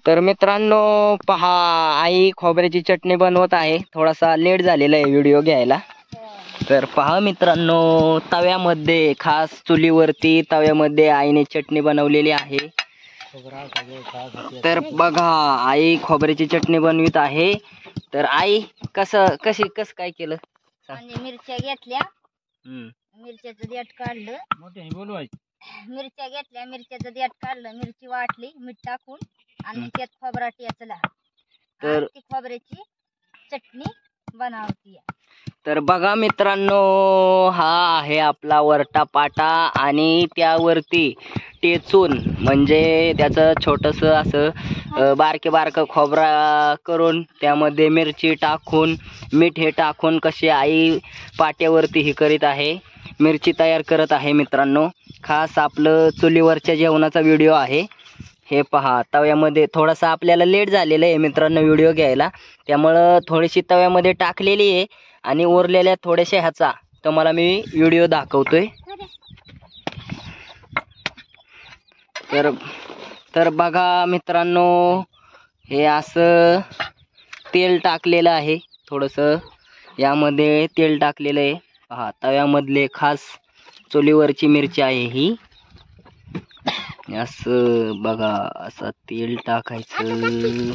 तर मित्रांनो पहा, आई खोबऱ्याची चटणी बनवत आहे. थोडासा लेट झालेला आहे व्हिडिओ घ्यायला. तर पहा मित्रांनो, तव्यामध्ये खास चुलीवरती तव्यामध्ये आईने चटणी बनवलेली आहे. तर बघा, आई खोबऱ्याची चटणी बनवित आहे. तर आई कस काय केलं? म्हणजे मिरच्या घेतल्या, मिरच्याचं देठ काढलं, मिरच्या घेतल्या, मिरच्याचं देठ काढलं, मिरची वाटली, मीठ टाकून आणि त्यात खोबरा टेचला. तर ती खोबऱ्याची चटणी बनवती. तर बघा मित्रांनो, हा आहे आपला वरटा पाटा आणि त्यावरती टेचून म्हणजे त्याचं छोटस असं बारकं खोबरा करून त्यामध्ये मिरची टाकून मीठ हे टाकून कशी आई पाट्यावरती ही करीत आहे, मिरची तयार करत आहे. मित्रांनो, खास आपलं चुलीवरच्या जेवणाचा व्हिडिओ आहे. हे पहा, तव्यामध्ये थोडासा आपल्याला लेट झालेला आहे मित्रांनो व्हिडिओ घ्यायला, त्यामुळं थोडीशी तव्यामध्ये टाकलेली आहे आणि उरलेल्या थोड्याशा ह्याचा तुम्हाला मी व्हिडिओ दाखवतोय. तर बघा मित्रांनो, हे असं तेल टाकलेलं आहे, थोडंसं यामध्ये तेल टाकलेलं आहे. पहा, तव्यामधले खास चुलीवरची मिरची आहे ही. असं बघा, असं तेल टाकायचं.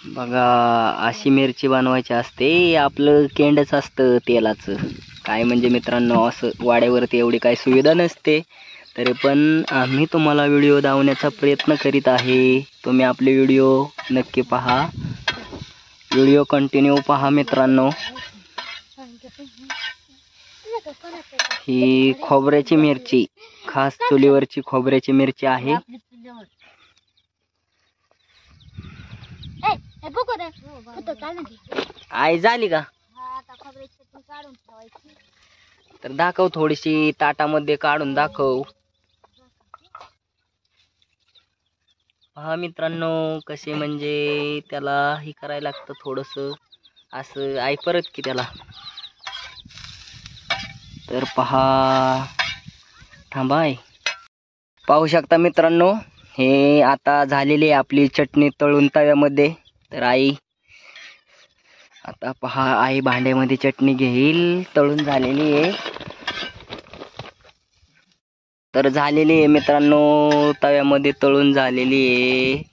बघा, अशी मिरची बनवायची असते. आपलं केंडच असतं तेलाचं. काय म्हणजे मित्रांनो, असं वाड्यावरती एवढी काही सुविधा नसते, तरी पण आम्ही तुम्हाला व्हिडिओ दाखवण्याचा प्रयत्न करीत आहे. तुम्ही आपले व्हिडिओ नक्की पहा, व्हिडिओ कंटिन्यू पहा मित्रांनो. ही खोबऱ्याची मिरची, खास चुलीवरची खोबऱ्याची मिरची आहे. आई झाली का? तर दाखव, थोडीशी ताटामध्ये काढून दाखव. पहा मित्रांनो, कसे म्हणजे त्याला हे करायला लागतं थोडस असं. आई परत की त्याला. तर पहा, थांबाय, पाहू शकता मित्रांनो, हे आता झालेली आहे आपली चटणी तळून तव्यामध्ये. तर आई आता पहा, आई भांड्यामध्ये चटणी घेईल, तळून झालेली आहे. तर झालेली आहे मित्रांनो, तव्यामध्ये तळून झालेली आहे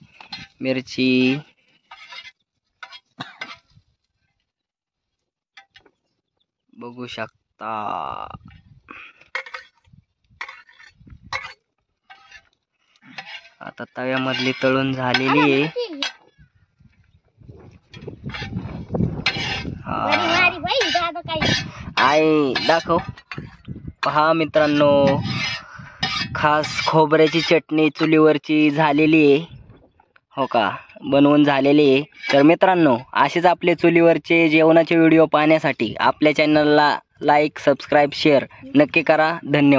मिरची. बघू शकता. आता तव्यामधली तळून झालेली आहे. आई दाखव. पहा मित्रांनो, खास खोबऱ्याची चटणी चुलीवरची झालेली आहे, हो का, बनवून झालेली आहे. तर मित्रांनो, असेच आपले चुलीवरचे जेवणाचे व्हिडिओ पाहण्यासाठी आपल्या चॅनलला लाईक, सबस्क्राईब, शेअर नक्की करा. धन्यवाद.